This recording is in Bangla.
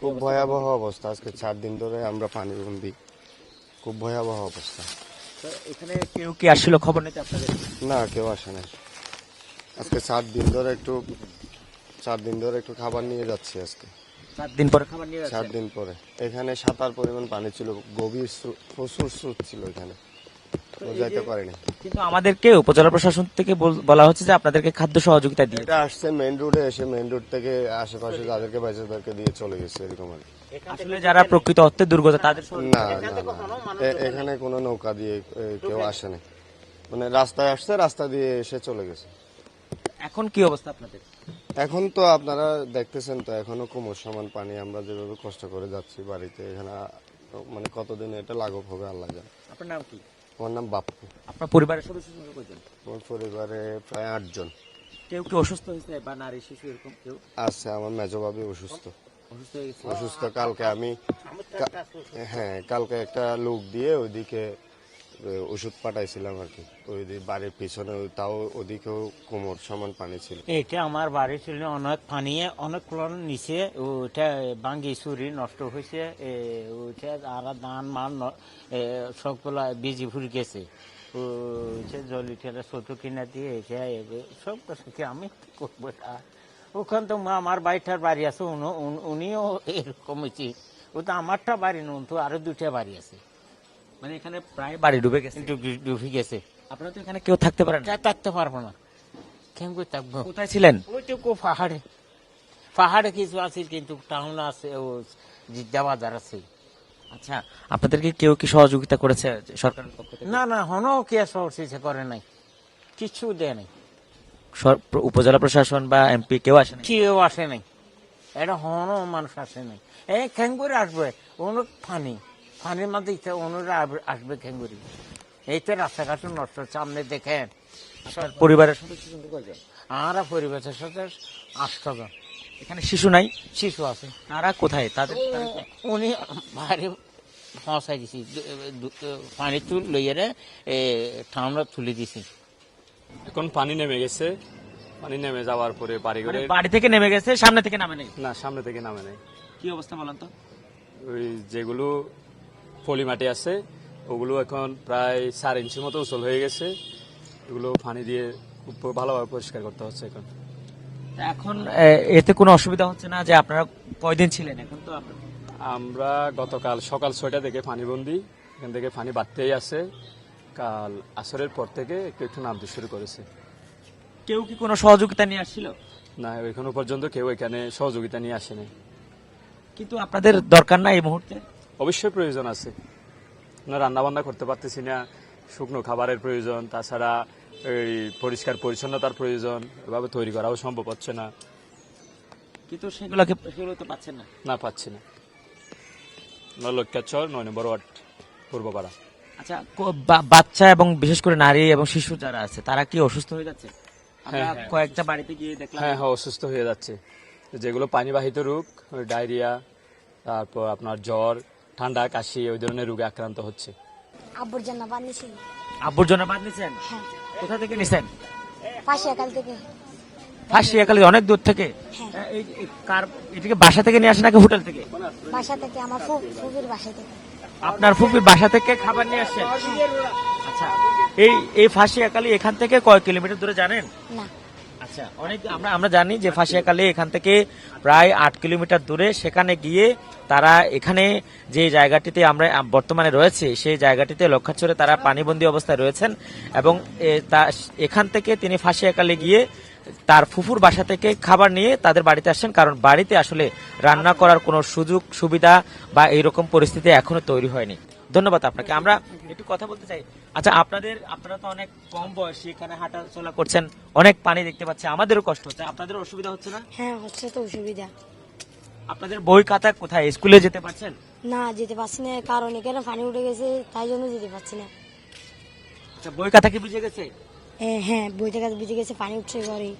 খুব ভয়াবহ অবস্থা। আজকে 4 দিন ধরে আমরা পানিবন্দী, খুব ভয়াবহ অবস্থা। তো এখানে কেউ কি আসছিল খবর নিতে আপনাদের? না, কেউ আসে না। আজকে 4 দিন ধরে একটু খাবার নিয়ে যাচ্ছি আজকে। 4 দিন পরে খাবার নিয়ে 4 যাচ্ছেন? দিন পরে এখানে সাঁতার পরিমাণ পানি ছিল, গভীর প্রচুর স্রোত ছিল এখানে, যাইতে পারিনি। কিন্তু আমাদেরকে উপজেলা প্রশাসন থেকে বলা হচ্ছে যে আপনাদেরকে খাদ্য সহযোগিতা দিয়ে। এটা আসছে মেইন রোডে, এসে মেইন রোড থেকে আশেপাশে যাদেরকে পাইছে তাদেরকে দিয়ে চলে গেছে, এরকম আর কি। আসলে যারা প্রকৃত অর্থে দুর্গত তাদের না না না, এখানে কোনো নৌকা দিয়ে কেউ আসেনি, মানে রাস্তায় আসছে, রাস্তা দিয়ে এসে চলে গেছে। এখন কি অবস্থা আপনাদের? এখন তো আপনারা দেখতেছেন তো, এখনো কোমর সমান পানি। আমরা যেভাবে কষ্ট করে যাচ্ছি বাড়িতে, এখানে মানে কতদিন এটা লাঘব হবে আল্লাহ জানে। আপনার নাম কি? আমার নাম বাপ্পু। আপনার পরিবারের সদস্য সংখ্যা কয়জন? আমার পরিবারে প্রায় 8 জন কেউ কি অসুস্থ হয়েছে বা নারী শিশু এরকম কেউ আছে। আমার মেজো ভাবি অসুস্থ। অসুস্থ হয়ে গেছে? অসুস্থ কালকে আমি হ্যাঁ, কালকে একটা লোক দিয়ে ওইদিকে ওষুধ পাঠাইছিলাম আর কি, ওই বাড়ির পিছনে, তাও ওদিকেও কোমর সমান পানি ছিল। এটা আমার বাড়ি ছিল অনেক পানি, অনেক ক্লন নিচে, ওটা ভাঙ্গি চুরি নষ্ট হয়েছে, ওইটা আর ধান মান সবগুলা বিজি ফুরি গেছে, ওইটা জলি ঠেলা ছোট কিনা দিয়ে এটা সব কিছু আমি কি করবো। ওখান তো আমার বাড়িটার বাড়ি আছে, উনিও এরকম হয়েছে। ও তো আমারটা বাড়ি নুন তো আরো 2টা বাড়ি আছে, মানে এখানে প্রায় বাড়ি ডুবে গেছে। ডুবে গেছে। আপনারা তো এখানে কেউ থাকতে পারেন না? থাকতে পারবো না, কেমন করে থাকবো? কোথায় ছিলেন? ওইটুকু পাহাড়ে, পাহাড়ে কিছু আছে, কিন্তু টাউন আছে, ও বাজার আছে। আচ্ছা, আপনাদেরকে কেউ কি সহযোগিতা করেছে সরকারের পক্ষ থেকে? না না, হনো কে সরষে করে নাই, কিছু দেয় নাই, উপজেলা প্রশাসন বা এমপি কেউ আসেনি? কেউ আসে নাই, এটা হনো মানুষ আসে নাই। কেন করে আসবে? অনেক পানি, পানির মধ্যে অনুরা আসবে কেন করে? এই তো রাস্তাঘাট নষ্ট, সামনে দেখেন। পরিবারের সদস্য সংখ্যা কয়জন? আমরা পরিবেশের সাথে 8 জন। এখানে শিশু নাই? শিশু আছে। তারা কোথায়? তাদের উনি বাড়ি পৌঁছাই দিছি, পানি তুল লইয়ারে ঠান্ডা তুলে দিছি। এখন পানি নেমে গেছে, পানি নেমে যাওয়ার পরে বাড়িঘরে বাড়ি থেকে নেমে গেছে, সামনে থেকে নামে নেই? না, সামনে থেকে নামে নাই। কি অবস্থা বলেন তো? ওই যেগুলো পলি মাটি আছে ওগুলো এখন প্রায় 4 ইঞ্চির মতো উচল হয়ে গেছে, এগুলো পানি দিয়ে খুব ভালোভাবে পরিষ্কার করতে হচ্ছে এখন। এখন এতে কোনো অসুবিধা হচ্ছে না যে আপনারা কয়দিন ছিলেন? এখন তো আমরা গতকাল সকাল 6টা থেকে পানিবন্দী, এখান থেকে পানি বাড়তেই আছে। কাল আসরের পর থেকে একটু একটু নামতে শুরু করেছে। কেউ কি কোনো সহযোগিতা নিয়ে আসছিল? না, এখনো পর্যন্ত কেউ এখানে সহযোগিতা নিয়ে আসেনি। কিন্তু আপনাদের দরকার না এই মুহূর্তে? অবশ্যই প্রয়োজন আছে, না রান্না বান্না করতে পারতেছি না, শুকনো খাবারের প্রয়োজন, তাছাড়া এই পরিষ্কার পরিচ্ছন্নতার প্রয়োজন, এভাবে তৈরি করাও সম্ভব হচ্ছে না। কিন্তু সেগুলো তো পাচ্ছেন না? না, পাচ্ছি না। নলক্কাচর 9 নম্বর ওয়ার্ড, পূর্বপাড়া। আচ্ছা, বাচ্চা এবং বিশেষ করে নারী এবং শিশু যারা আছে তারা কি অসুস্থ হয়ে যাচ্ছে? আমরা কয়েকটা বাড়িতে গিয়ে দেখলাম। হ্যাঁ হ্যাঁ, অসুস্থ হয়ে যাচ্ছে। যেগুলো পানিবাহিত রোগ, ডায়রিয়া, তারপর আপনার জ্বর, ঠান্ডা, কাশি, ওই ধরনের রোগে আক্রান্ত হচ্ছে। আবর্জনা বানিয়েছি। আবর্জনা বাদ নিছেন? হ্যাঁ, কোথা থেকে নিছেন? পাশে একাল থেকে। ফাঁসিয়াখালী অনেক দূর থেকে? হ্যাঁ। এটাকে বাসা থেকে নিয়ে আসে নাকি হোটেল থেকে? বাসা থেকে, আমার ফুফির বাসা থেকে। আপনার ফুফির বাসা থেকে খাবার নিয়ে আসছেন? আচ্ছা, এই ফাঁসিয়াখালী এখান থেকে কয় কিলোমিটার দূরে জানেন? না। আচ্ছা, অনেক আমরা জানি যে ফাঁসিয়াখালী এখান থেকে প্রায় 8 কিলোমিটার দূরে। সেখানে গিয়ে তারা এখানে যে জায়গাটিতে আমরা বর্তমানে রয়েছে সেই জায়গাটিতে লক্ষাচ্ছরে তারা পানিবন্দী অবস্থায় রয়েছেন, এবং এখান থেকে তিনি ফাঁসিয়াখালী গিয়ে তার ফুফুর বাসা থেকে খাবার নিয়ে তাদের বাড়িতে আসছেন, কারণ বাড়িতে আসলে রান্না করার কোনো সুযোগ সুবিধা বা এইরকম পরিস্থিতি এখনো তৈরি হয়নি। ধন্যবাদ আপনাকে। আমরা একটু কথা বলতে চাই। আচ্ছা, আপনারা তো অনেক কম বয়সী, এখানে হাঁটা চলা করছেন, অনেক পানি দেখতে পাচ্ছি, আমাদেরও কষ্ট হচ্ছে, আপনাদের অসুবিধা হচ্ছে না? হ্যাঁ, হচ্ছে তো অসুবিধা। আপনাদের বই খাতা কোথায়? স্কুলে যেতে পারছেন? না, যেতে পারছি না, কারণ এখানে পানি উঠে গেছে, তাই জন্য যেতে পারছি না। আচ্ছা, বই খাতা কি ভিজে গেছে? হ্যাঁ, বইটা কাছে ভিজে গেছে, পানি উঠছে ঘরে।